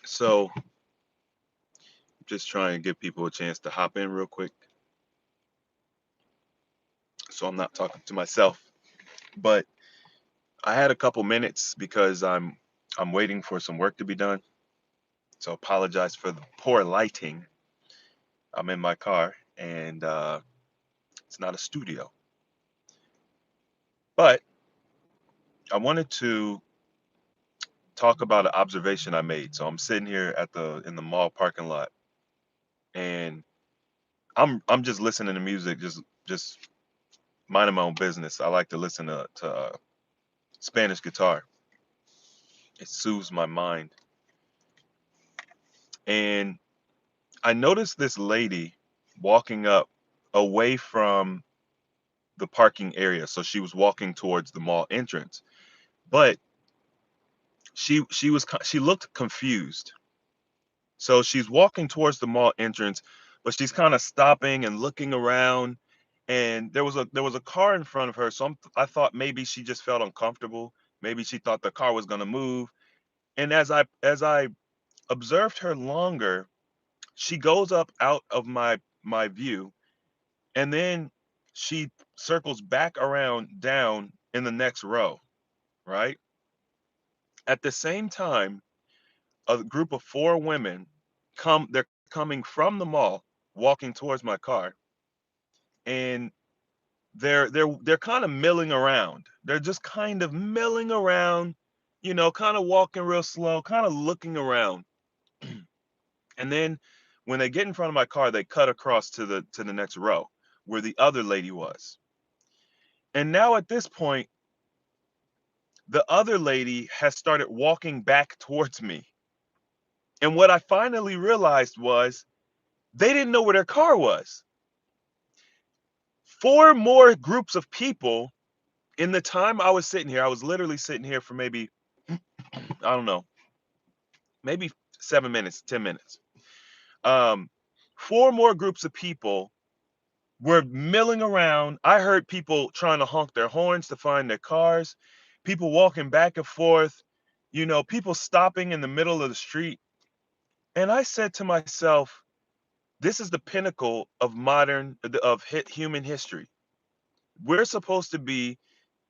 So, just trying to give people a chance to hop in real quick, so I'm not talking to myself. But I had a couple minutes because I'm waiting for some work to be done. So apologize for the poor lighting. I'm in my car, and it's not a studio. But I wanted to talk about an observation I made. So I'm sitting here at the in the mall parking lot, and I'm just listening to music, just minding my own business. I like to listen to Spanish guitar. It soothes my mind. And I noticed this lady walking up away from the parking area. So she was walking towards the mall entrance. But she looked confused. So she's walking towards the mall entrance, but she's kind of stopping and looking around. And there was a car in front of her. So I thought maybe she just felt uncomfortable. Maybe she thought the car was going to move. And as I observed her longer, she goes up out of my view, and then she circles back around down in the next row, right? At the same time, a group of four women they're coming from the mall, walking towards my car, and they're kind of milling around. They're just kind of milling around, kind of walking real slow, kind of looking around. And then when they get in front of my car, they cut across to the next row where the other lady was. And now at this point, the other lady has started walking back towards me. And what I finally realized was they didn't know where their car was. Four more groups of people in the time I was sitting here. I was literally sitting here for maybe, I don't know, maybe 7 minutes, 10 minutes. Um, Four more groups of people were milling around. I heard people trying to honk their horns to find their cars, people walking back and forth, people stopping in the middle of the street. And I said to myself, this is the pinnacle of human history. We're supposed to be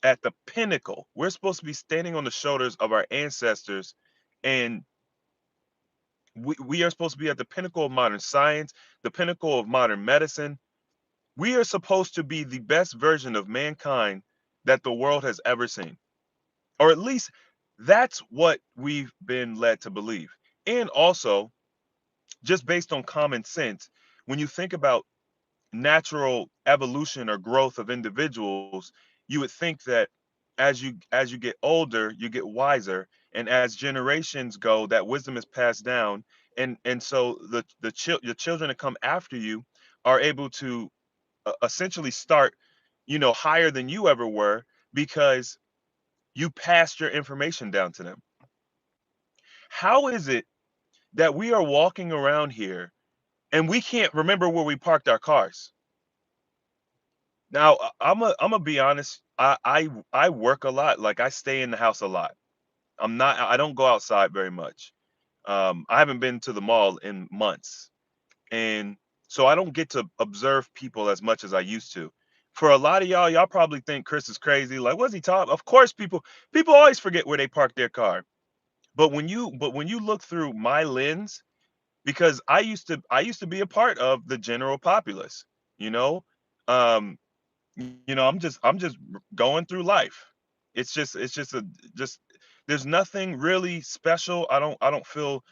at the pinnacle. We're supposed to be standing on the shoulders of our ancestors, and we are supposed to be at the pinnacle of modern science, the pinnacle of modern medicine. We are supposed to be the best version of mankind that the world has ever seen. Or at least that's what we've been led to believe. And also, just based on common sense, when you think about natural evolution or growth of individuals, you would think that as you get older, you get wiser, and as generations go, that wisdom is passed down, and so your children that come after you are able to essentially start, higher than you ever were because you passed your information down to them. How is it that we are walking around here and we can't remember where we parked our cars? Now, I'm gonna be honest. I work a lot. Like I stay in the house a lot. I don't go outside very much. I haven't been to the mall in months, and so I don't get to observe people as much as I used to. For a lot of y'all probably think Chris is crazy. Like, what's he talking? Of course, people always forget where they park their car. But when you look through my lens, because I used to be a part of the general populace, you know. Um, I'm just going through life. It's just a just there's nothing really special. I don't feel,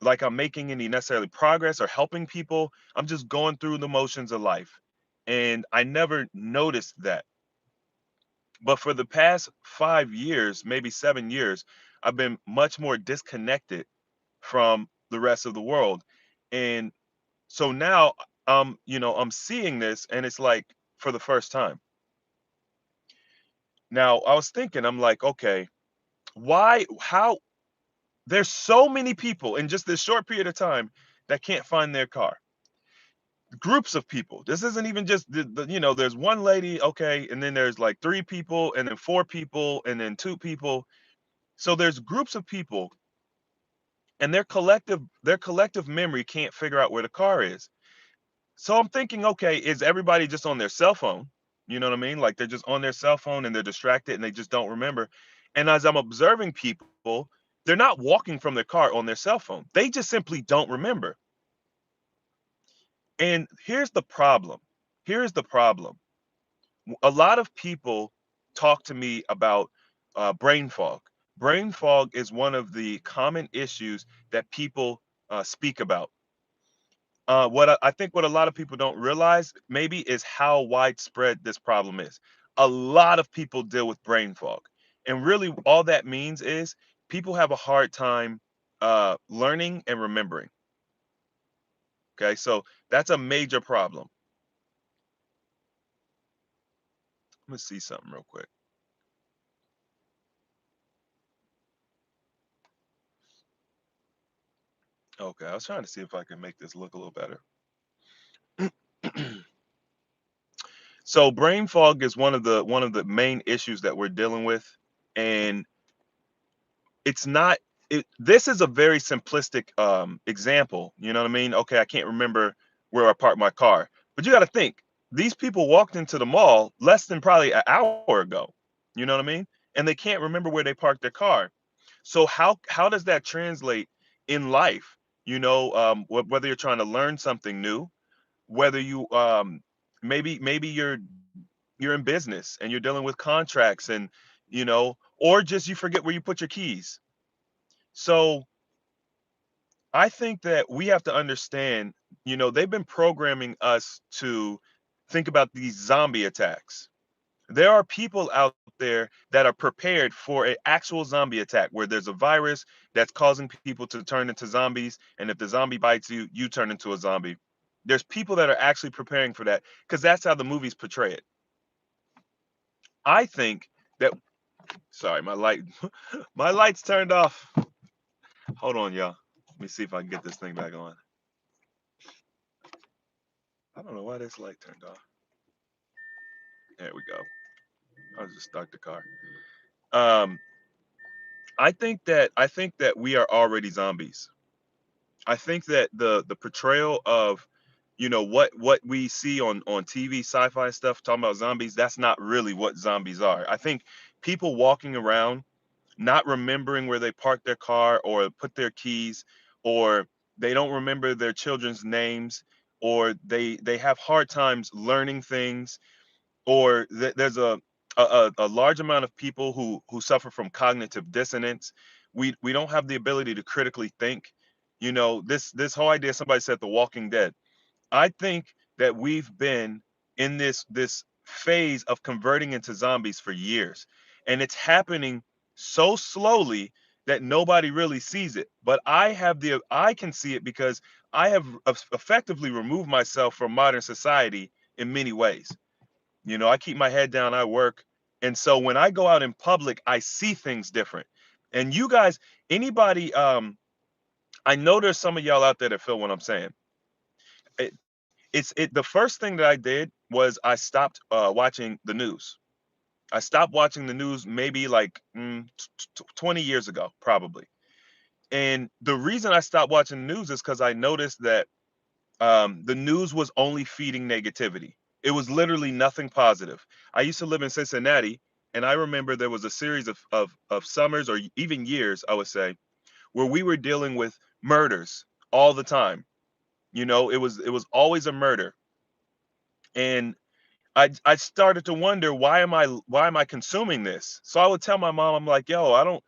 like I'm making any necessarily progress or helping people. I'm just going through the motions of life. And I never noticed that. But for the past 5 years, maybe 7 years, I've been much more disconnected from the rest of the world. And so now I'm seeing this, and it's like for the first time. Now, I was thinking, I'm like, okay, how there's so many people in just this short period of time that can't find their car. Groups of people. This isn't even just there's one lady, okay, and then there's like three people, and then four people, and then two people. So there's groups of people, and their collective memory can't figure out where the car is. So I'm thinking, okay, is everybody just on their cell phone? You know what I mean? Like they're just on their cell phone and they're distracted and they just don't remember. And as I'm observing people, they're not walking from their car on their cell phone. They just simply don't remember. And here's the problem. Here's the problem. A lot of people talk to me about brain fog. Brain fog is one of the common issues that people speak about. What I think what a lot of people don't realize maybe is how widespread this problem is. A lot of people deal with brain fog, and really all that means is people have a hard time learning and remembering. Okay, so that's a major problem. Let me see something real quick. Okay, I was trying to see if I can make this look a little better. So brain fog is one of the main issues that we're dealing with, and it's not this is a very simplistic example. You know what I mean? Okay, I can't remember where I parked my car. But you got to think, these people walked into the mall less than probably an hour ago. You know what I mean? And they can't remember where they parked their car. So how does that translate in life? Whether you're trying to learn something new, whether you maybe you're in business and you're dealing with contracts, and or just you forget where you put your keys. So I think that we have to understand, they've been programming us to think about these zombie attacks. There are people out there that are prepared for an actual zombie attack where there's a virus that's causing people to turn into zombies. And if the zombie bites you, you turn into a zombie. There's people that are actually preparing for that because that's how the movies portray it. I think that, sorry, my light, my light's turned off. Hold on, y'all. Let me see if I can get this thing back on. I don't know why this light turned off. There we go. I'll just start the car. Um, I think that we are already zombies. I think that the portrayal of what we see on TV, sci-fi stuff talking about zombies, that's not really what zombies are. I think people walking around not remembering where they parked their car or put their keys, or they don't remember their children's names, or they have hard times learning things, or there's a large amount of people who suffer from cognitive dissonance. We don't have the ability to critically think. This whole idea, somebody said The Walking Dead. I think that we've been in this phase of converting into zombies for years, and it's happening so slowly that nobody really sees it. But I can see it because I have effectively removed myself from modern society in many ways. I keep my head down, I work. And so when I go out in public, I see things different. And you guys, anybody, I know there's some of y'all out there that feel what I'm saying. It, the first thing that I did was I stopped watching the news. I stopped watching the news maybe like 20 years ago, probably. And the reason I stopped watching the news is because I noticed that the news was only feeding negativity. It was literally nothing positive. I used to live in Cincinnati, and I remember there was a series of summers or even years, I would say, where we were dealing with murders all the time. It was always a murder, and I started to wonder, why am I consuming this? So I would tell my mom, I'm like, yo, I don't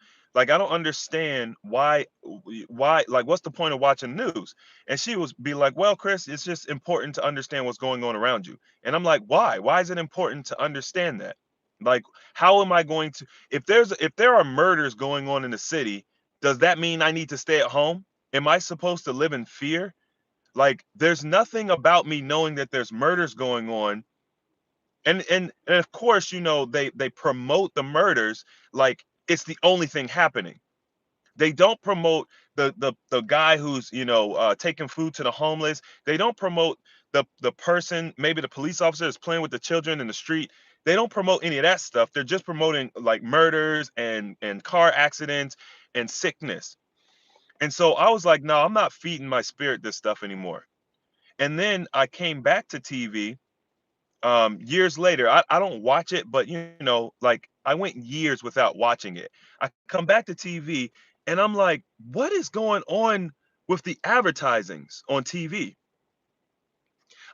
understand why, like, what's the point of watching the news? And she would be like, well, Chris, it's just important to understand what's going on around you. And I'm like, why is it important to understand that? Like, how am I going to, if there are murders going on in the city, does that mean I need to stay at home? Am I supposed to live in fear? Like, there's nothing about me knowing that there's murders going on, and of course, they promote the murders like it's the only thing happening. They don't promote the guy who's taking food to the homeless. They don't promote the person, maybe the police officer is playing with the children in the street. They don't promote any of that stuff. They're just promoting like murders and car accidents and sickness. And so I was like, no, I'm not feeding my spirit this stuff anymore. And then I came back to TV years later. I don't watch it, but like I went years without watching it. I come back to TV and I'm like, what is going on with the advertisings on TV?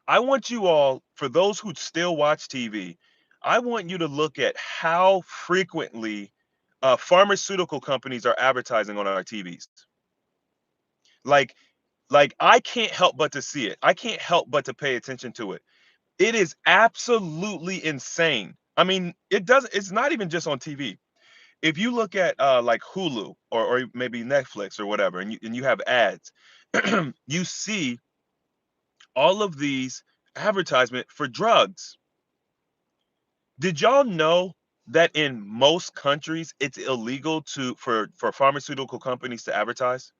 I want you all, for those who still watch TV, I want you to look at how frequently pharmaceutical companies are advertising on our TVs. Like, like I can't help but to see it. I can't help but to pay attention to it. It is absolutely insane. I mean, it's not even just on TV. If you look at like Hulu or maybe Netflix or whatever, and you have ads, you see all of these advertisement for drugs. Did y'all know that in most countries it's illegal for pharmaceutical companies to advertise?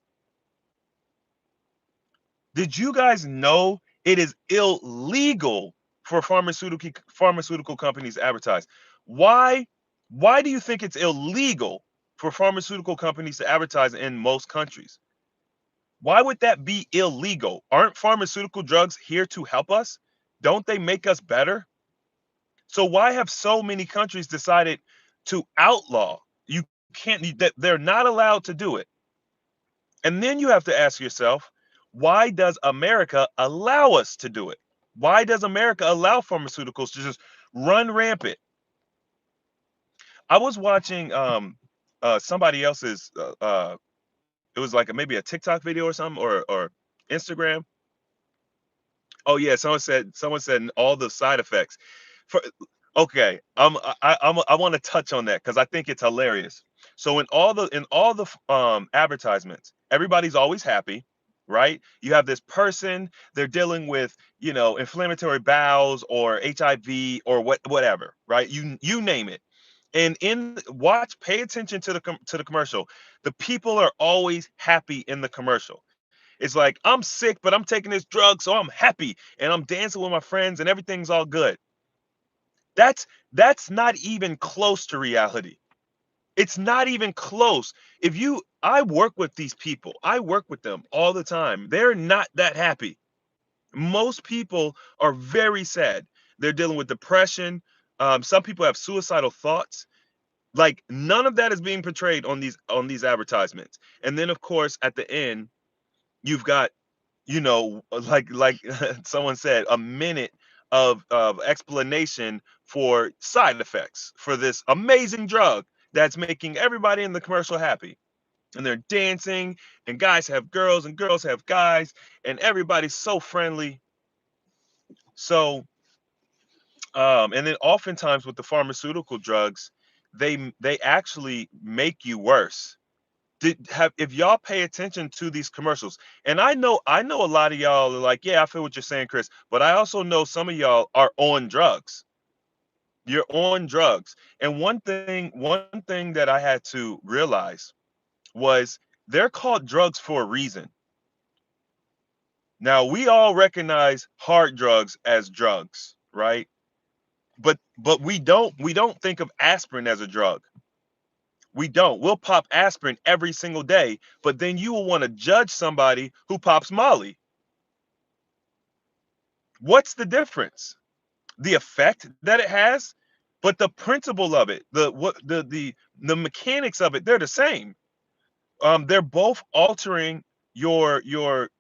Did you guys know it is illegal for pharmaceutical companies to advertise? Why why do you think it's illegal for pharmaceutical companies to advertise in most countries? Why would that be illegal? Aren't pharmaceutical drugs here to help us? Don't they make us better? So why have so many countries decided to outlaw? You that they're not allowed to do it. And then you have to ask yourself, why does America allow us to do it? Why does America allow pharmaceuticals to just run rampant? I was watching somebody else's it was like maybe a TikTok video or something or Instagram. Oh yeah, someone said all the side effects. For okay, I want to touch on that because I think it's hilarious. So in all the advertisements, everybody's always happy, right? You have this person, they're dealing with, inflammatory bowels or HIV or whatever, right? You name it. And pay attention to the commercial. The people are always happy in the commercial. It's like, I'm sick, but I'm taking this drug, so I'm happy and I'm dancing with my friends and everything's all good. That's not even close to reality. It's not even close. I work with these people. I work with them all the time. They're not that happy. Most people are very sad. They're dealing with depression. Some people have suicidal thoughts. Like none of that is being portrayed on these advertisements. And then of course at the end, you've got like someone said, a minute of explanation for side effects for this amazing drug that's making everybody in the commercial happy. And they're dancing, and guys have girls, and girls have guys, and everybody's so friendly. So, and then oftentimes with the pharmaceutical drugs, they actually make you worse. If y'all pay attention to these commercials, and I know a lot of y'all are like, yeah, I feel what you're saying, Chris, but I also know some of y'all are on drugs. You're on drugs. And one thing that I had to realize was they're called drugs for a reason. Now we all recognize hard drugs as drugs, right? But we don't think of aspirin as a drug. We don't. We'll pop aspirin every single day, but then you will want to judge somebody who pops Molly. What's the difference? The effect that it has, but the principle of it, the mechanics of it, they're the same. They're both altering your your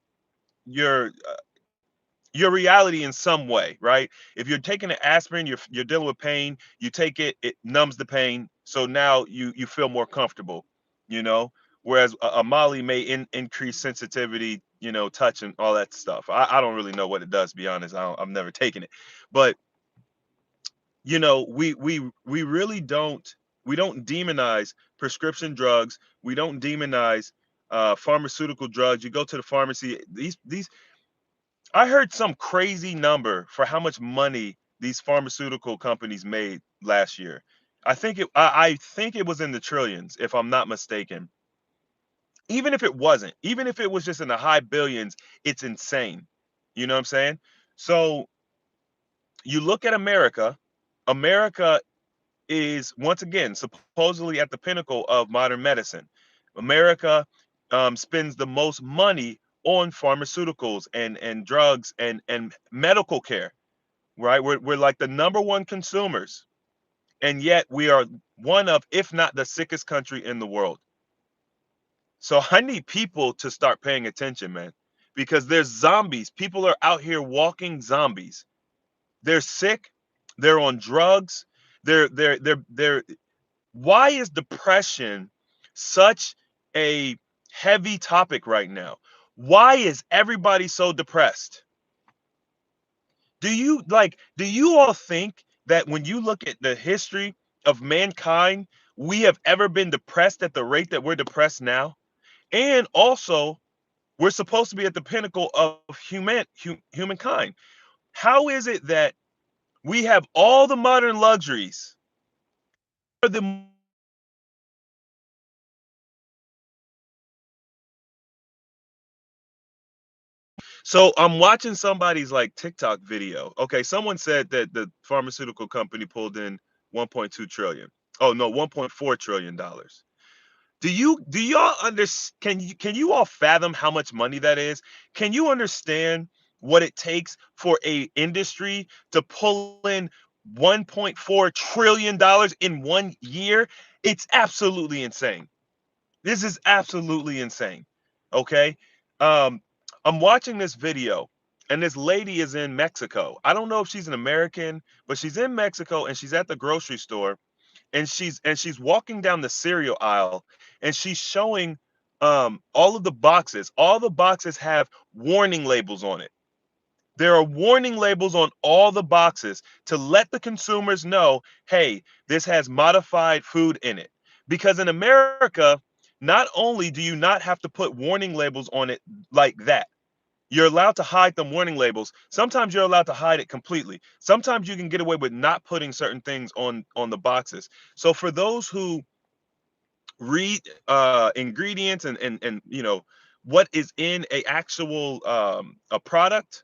your your reality in some way, right? If you're taking an aspirin, you're dealing with pain. You take it, it numbs the pain, so now you feel more comfortable, you know. Whereas a Molly may increase sensitivity, touch and all that stuff. I don't really know what it does, to be honest. I've never taken it, but we really don't demonize prescription drugs. We don't demonize pharmaceutical drugs. You go to the pharmacy. These I heard some crazy number for how much money these pharmaceutical companies made last year. I think it was in the trillions, if I'm not mistaken. Even if it wasn't, even if it was just in the high billions, it's insane. You know what I'm saying? So you look at America. America is once again supposedly at the pinnacle of modern medicine. America spends the most money on pharmaceuticals and drugs and medical care, right? We're like the number one consumers, and yet we are one of, if not the sickest country in the world. So I need people to start paying attention, man, because there's zombies. People are out here walking zombies. They're sick. They're on drugs. They're Why is depression such a heavy topic right now? Why is everybody so depressed? Do you all think that when you look at the history of mankind, we have ever been depressed at the rate that we're depressed now? And also, we're supposed to be at the pinnacle of humankind. How is it that we have all the modern luxuries? The So I'm watching somebody's like TikTok video. Okay, someone said that the pharmaceutical company pulled in 1.2 trillion. Oh no, 1.4 trillion dollars. Do y'all understand? Can you all fathom how much money that is? Can you understand what it takes for a industry to pull in 1.4 trillion dollars in 1 year? It's absolutely insane. This is absolutely insane. Okay. Um, I'm watching this video, and this lady is in Mexico. I don't know if she's an American, but she's in Mexico and she's at the grocery store, and she's walking down the cereal aisle, and she's showing all of the boxes. All the boxes have warning labels on it. There are warning labels on all the boxes to let the consumers know, hey, this has modified food in it. Because in America, not only do you not have to put warning labels on it like that, you're allowed to hide them warning labels. Sometimes you're allowed to hide it completely. Sometimes you can get away with not putting certain things on the boxes. So for those who read ingredients and what is in a actual a product,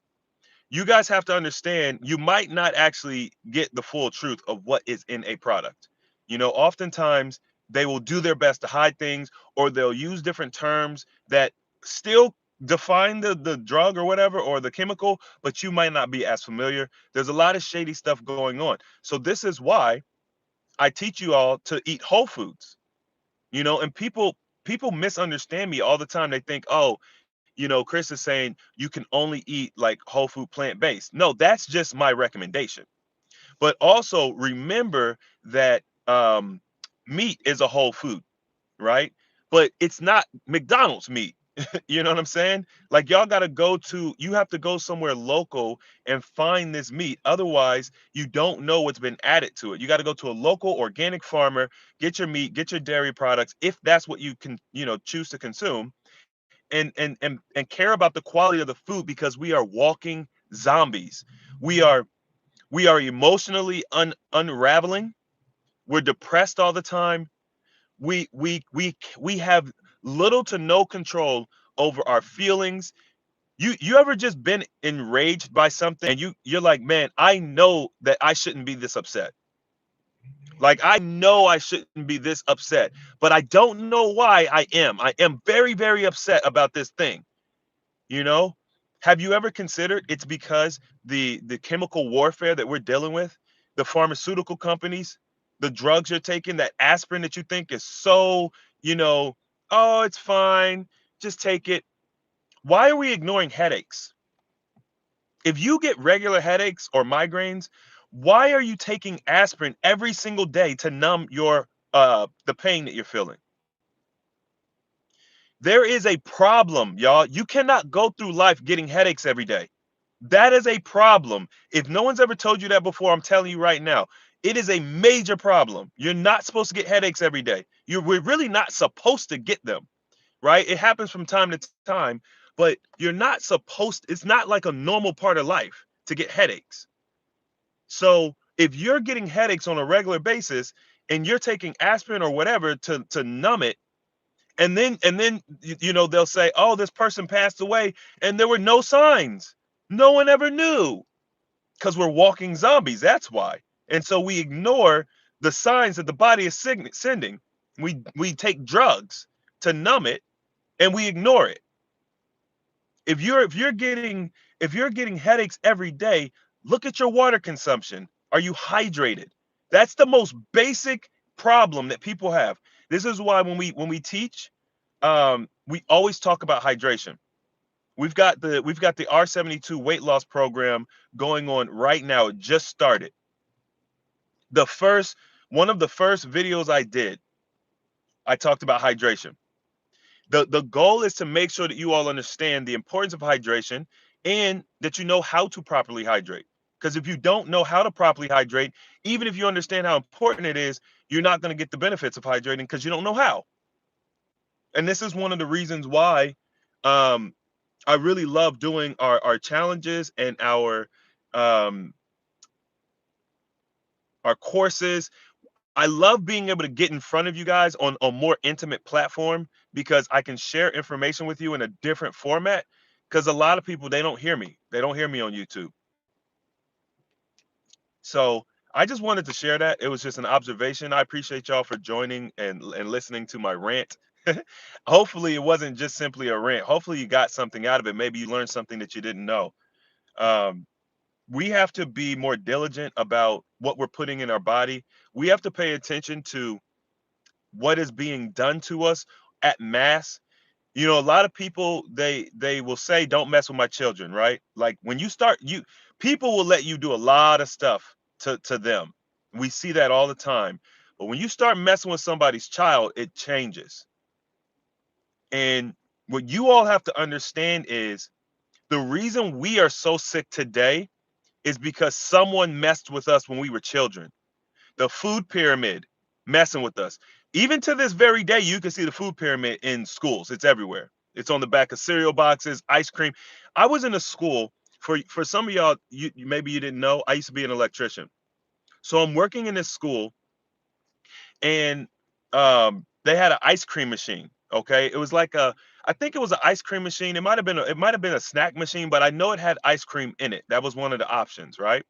you guys have to understand you might not actually get the full truth of what is in a product. Oftentimes they will do their best to hide things, or they'll use different terms that still define the drug or whatever, or the chemical, but you might not be as familiar. There's a lot of shady stuff going on. So this is why I teach you all to eat whole foods. And people misunderstand me all the time. They think, oh, Chris is saying you can only eat like whole food plant based. No, that's just my recommendation. But also remember that meat is a whole food, right? But it's not McDonald's meat. You know what I'm saying? Like you have to go somewhere local and find this meat. Otherwise, you don't know what's been added to it. You got to go to a local organic farmer, get your meat, get your dairy products, if that's what you can, choose to consume, and care about the quality of the food, because we are walking zombies. We are we are emotionally unraveling. We're depressed all the time. We have little to no control over our feelings. You ever just been enraged by something, and you're like, man, I know that I shouldn't be this upset. Like, I know I shouldn't be this upset, but I don't know why I am. I am very, very upset about this thing. You know, have you ever considered it's because the chemical warfare that we're dealing with, the pharmaceutical companies, the drugs you're taking, that aspirin that you think is so, you know, oh, it's fine, just take it. Why are we ignoring headaches? If you get regular headaches or migraines, why are you taking aspirin every single day to numb your the pain that you're feeling? There is a problem, y'all. You cannot go through life getting headaches every day. That is a problem. If no one's ever told you that before, I'm telling you right now, it is a major problem. You're not supposed to get headaches every day. We're really not supposed to get them, right? It happens from time to time, but you're not supposed, it's not like a normal part of life to get headaches. So if you're getting headaches on a regular basis and you're taking aspirin or whatever to numb it, and then they'll say, oh, this person passed away and there were no signs. No one ever knew, because we're walking zombies. That's why. And so we ignore the signs that the body is sending. We take drugs to numb it, and we ignore it. If you're getting headaches every day, look at your water consumption. Are you hydrated? That's the most basic problem that people have. This is why when we teach, we always talk about hydration. We've got the R72 weight loss program going on right now. It just started. The first One of the first videos I did, I talked about hydration. The goal is to make sure that you all understand the importance of hydration and that you know how to properly hydrate. Because if you don't know how to properly hydrate, even if you understand how important it is, you're not going to get the benefits of hydrating because you don't know how. And this is one of the reasons why um, I really love doing our challenges and um, our courses. I love being able to get in front of you guys on a more intimate platform because I can share information with you in a different format. Because a lot of people, they don't hear me. They don't hear me on YouTube. So I just wanted to share that. It was just an observation. I appreciate y'all for joining and listening to my rant. Hopefully, it wasn't just simply a rant. Hopefully, you got something out of it. Maybe you learned something that you didn't know. Um, we have to be more diligent about what we're putting in our body. We have to pay attention to what is being done to us at mass. A lot of people, they will say don't mess with my children, right? Like when you start, you people will let you do a lot of stuff to them. We see that all the time. But when you start messing with somebody's child, it changes. And what you all have to understand is the reason we are so sick today is because someone messed with us when we were children. The food pyramid messing with us. Even to this very day, you can see the food pyramid in schools. It's everywhere. It's on the back of cereal boxes, ice cream. I was in a school, for some of y'all, maybe you didn't know, I used to be an electrician. So I'm working in this school, and they had an ice cream machine. Okay, it was like I think it was an ice cream machine. It might have been a snack machine, but I know it had ice cream in it. That was one of the options, right?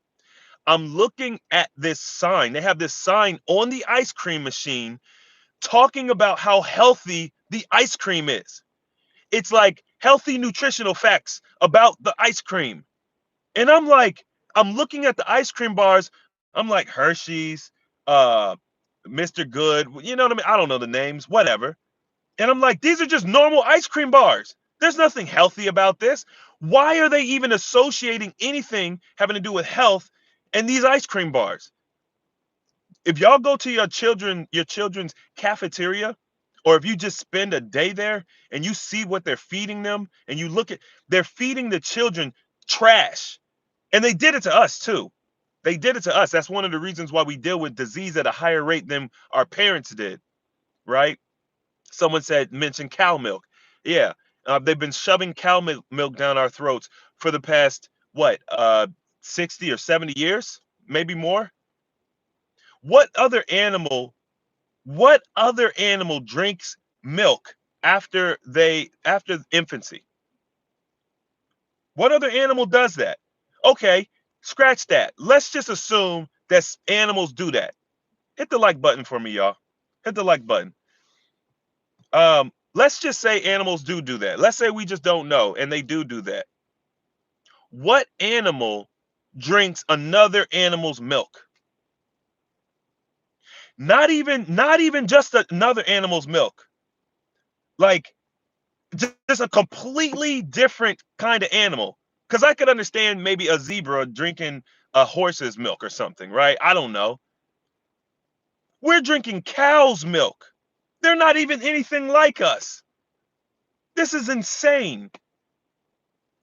I'm looking at this sign. They have this sign on the ice cream machine talking about how healthy the ice cream is. It's like healthy nutritional facts about the ice cream. And I'm looking at the ice cream bars. I'm like Hershey's, uh, Mr. Good, you know what I mean? I don't know the names, whatever. And I'm like, these are just normal ice cream bars. There's nothing healthy about this. Why are they even associating anything having to do with health and these ice cream bars? If y'all go to your children's cafeteria, or if you just spend a day there and you see what they're feeding them, and you look at, they're feeding the children trash. And they did it to us too. They did it to us. That's one of the reasons why we deal with disease at a higher rate than our parents did, right? Someone said, mention cow milk. Yeah, they've been shoving cow milk down our throats for the past, what, 60 or 70 years, maybe more. What other animal What other animal drinks milk after infancy? What other animal does that? Okay, scratch that. Let's just assume that animals do that. Hit the like button for me, y'all. Hit the like button. Let's just say animals do that. Let's say we just don't know and they do that. What animal drinks another animal's milk? Not even just another animal's milk. Like just a completely different kind of animal. Because I could understand maybe a zebra drinking a horse's milk or something, right? I don't know. We're drinking cow's milk. They're not even anything like us. This is insane.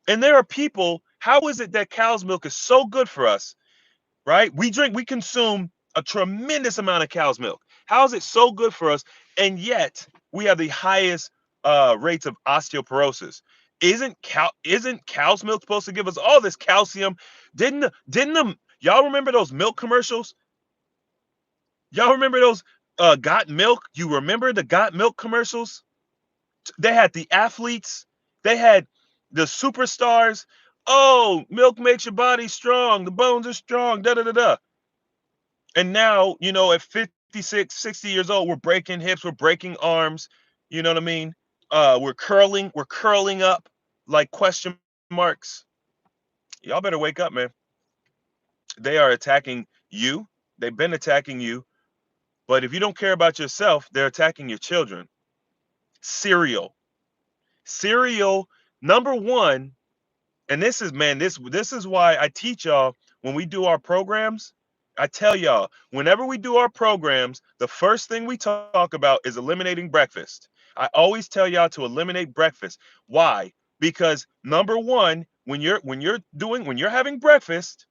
And there are people, how is it that cow's milk is so good for us, right? We consume a tremendous amount of cow's milk. How is it so good for us? And yet we have the highest rates of osteoporosis. Isn't cow's milk supposed to give us all this calcium? Didn't y'all remember those milk commercials? Y'all remember those got milk? You remember the got milk commercials? They had the athletes, they had the superstars. Oh, milk makes your body strong, the bones are strong, da da da da. And now, at 56, 60 years old, we're breaking hips, we're breaking arms. You know what I mean? We're curling up like question marks. Y'all better wake up, man. They are attacking you. They've been attacking you. But if you don't care about yourself, they're attacking your children. Cereal. Cereal, number one, and this is, man, this is why I teach y'all when we do our programs. I tell y'all, whenever we do our programs, the first thing we talk about is eliminating breakfast. I always tell y'all to eliminate breakfast. Why? Because number one, when you're having breakfast,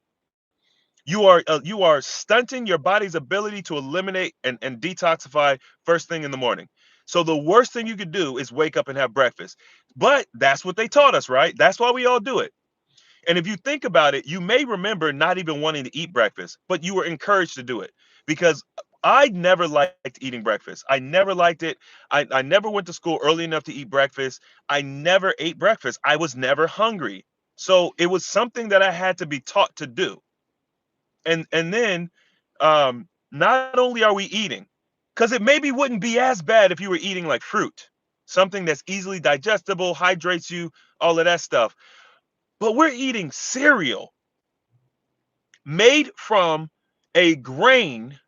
you are stunting your body's ability to eliminate and detoxify first thing in the morning. So the worst thing you could do is wake up and have breakfast. But that's what they taught us, right? That's why we all do it. And if you think about it, you may remember not even wanting to eat breakfast, but you were encouraged to do it because I never liked eating breakfast. I never liked it. I never went to school early enough to eat breakfast. I never ate breakfast. I was never hungry. So it was something that I had to be taught to do. And then not only are we eating, because it maybe wouldn't be as bad if you were eating like fruit, something that's easily digestible, hydrates you, all of that stuff. But we're eating cereal made from a grain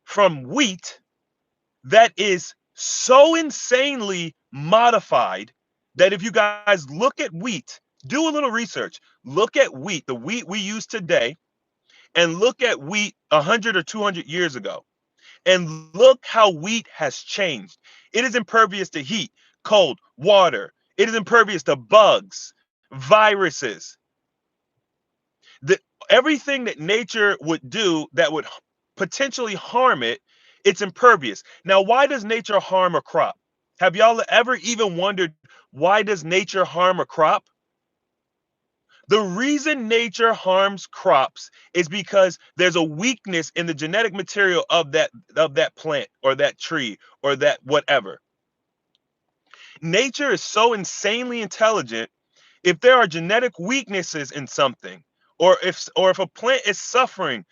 from wheat that is so insanely modified that if you guys look at wheat, do a little research, look at wheat, the wheat we use today, and look at wheat 100 or 200 years ago, and look how wheat has changed. It is impervious to heat, cold, water. It is impervious to bugs, viruses, the everything that nature would do that would potentially harm it. It's impervious. Now, why does nature harm a crop? Have y'all ever even wondered, why does nature harm a crop? The reason nature harms crops is because there's a weakness in the genetic material of that plant or that tree or that whatever. Nature is so insanely intelligent. If there are genetic weaknesses in something, or if a plant is suffering,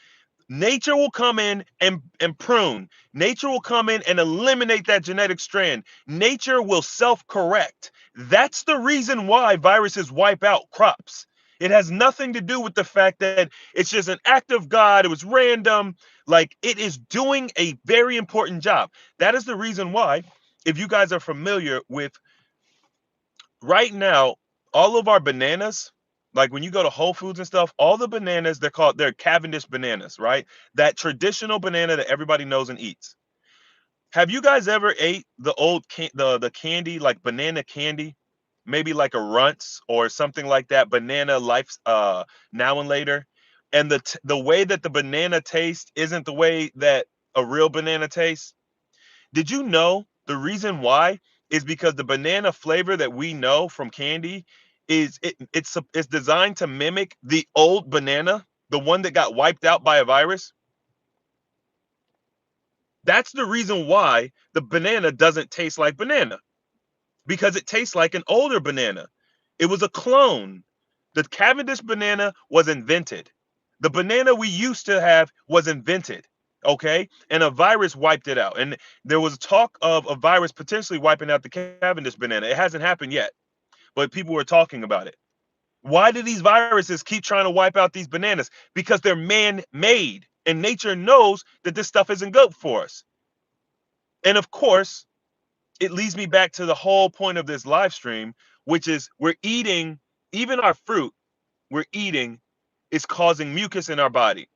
nature will come in and prune. Nature will come in and eliminate that genetic strand. Nature will self-correct. That's the reason why viruses wipe out crops. It has nothing to do with the fact that it's just an act of God. It was random. Like, it is doing a very important job. That is the reason why, if you guys are familiar with right now, all of our bananas, like when you go to Whole Foods and stuff, all the bananas, they're Cavendish bananas, right? That traditional banana that everybody knows and eats. Have you guys ever ate the old the candy, like banana candy? Maybe like a Runts or something like that, banana life now and later. And the way that the banana tastes isn't the way that a real banana tastes. Did you know the reason why is because the banana flavor that we know from candy it's designed to mimic the old banana, the one that got wiped out by a virus? That's the reason why the banana doesn't taste like banana, because it tastes like an older banana. It was a clone. The Cavendish banana was invented. The banana we used to have was invented. Okay. And a virus wiped it out. And there was talk of a virus potentially wiping out the Cavendish banana. It hasn't happened yet, but people were talking about it. Why do these viruses keep trying to wipe out these bananas? Because they're man made, and nature knows that this stuff isn't good for us. And of course, it leads me back to the whole point of this live stream, which is we're eating, even our fruit we're eating is causing mucus in our body.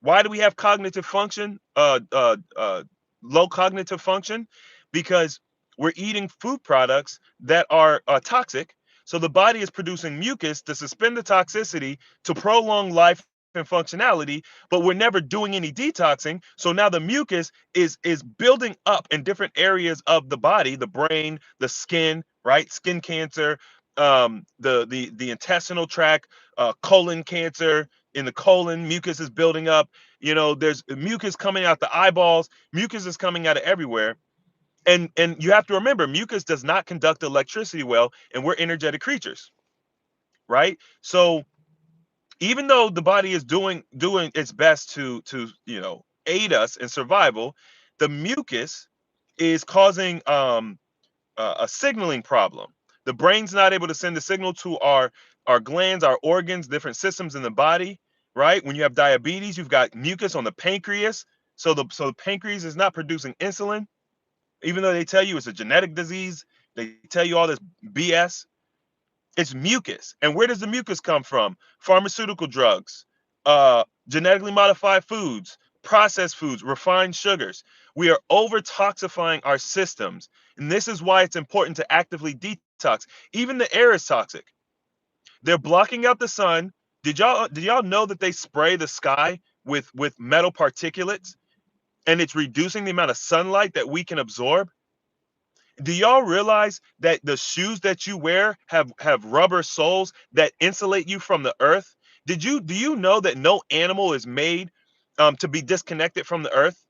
Why do we have cognitive function, low cognitive function? Because we're eating food products that are toxic. So the body is producing mucus to suspend the toxicity to prolong life and functionality, but we're never doing any detoxing. So now the mucus is building up in different areas of the body, the brain, the skin, right? Skin cancer, the intestinal tract, colon cancer. In the colon, mucus is building up. There's mucus coming out the eyeballs. Mucus is coming out of everywhere. And you have to remember, mucus does not conduct electricity well, and we're energetic creatures, right? So Even though the body is doing its best to aid us in survival, the mucus is causing a signaling problem. The brain's not able to send the signal to our glands, our organs, different systems in the body. Right? When you have diabetes, you've got mucus on the pancreas, so the pancreas is not producing insulin, even though they tell you it's a genetic disease. They tell you all this BS. It's mucus. And where does the mucus come from? Pharmaceutical drugs, genetically modified foods, processed foods, refined sugars. We are over toxifying our systems. And this is why it's important to actively detox. Even the air is toxic. They're blocking out the sun. Did y'all know that they spray the sky with metal particulates, and it's reducing the amount of sunlight that we can absorb? Do y'all realize that the shoes that you wear have rubber soles that insulate you from the earth? Do you know that no animal is made to be disconnected from the earth?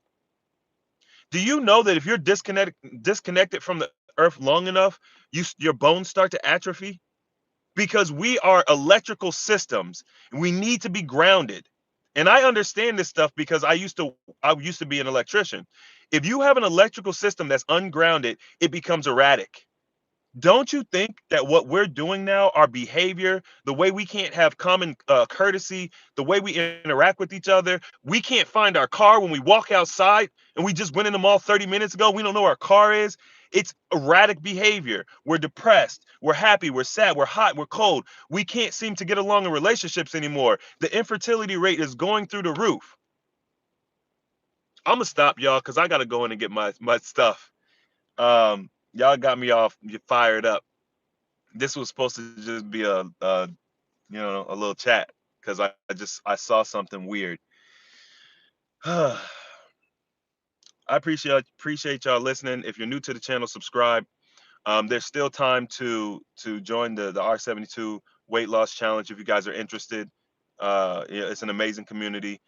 Do you know that if you're disconnected from the earth long enough, your bones start to atrophy? Because we are electrical systems. We need to be grounded. And I understand this stuff because I used to be an electrician. If you have an electrical system that's ungrounded, it becomes erratic. Don't you think that what we're doing now, our behavior, the way we can't have common courtesy, the way we interact with each other, we can't find our car when we walk outside and we just went in the mall 30 minutes ago, we don't know where our car is. It's erratic behavior. We're depressed, we're happy, we're sad, we're hot, we're cold. We can't seem to get along in relationships anymore. The infertility rate is going through the roof. I'm gonna stop y'all because I gotta go in and get my stuff. Y'all got me all fired up. This was supposed to just be a little chat because I saw something weird. I appreciate y'all listening. If you're new to the channel, subscribe. There's still time to join the R72 weight loss challenge if you guys are interested. Yeah, it's an amazing community.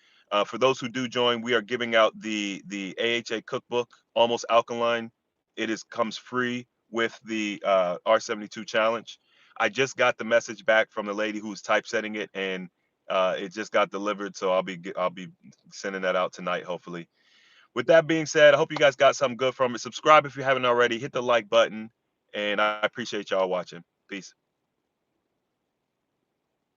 For those who do join, we are giving out the AHA cookbook, Almost Alkaline. It is comes free with the R72 challenge. I just got the message back from the lady who's typesetting it, and it just got delivered. So I'll be sending that out tonight, hopefully. With that being said, I hope you guys got something good from it. Subscribe if you haven't already. Hit the like button, and I appreciate y'all watching. Peace.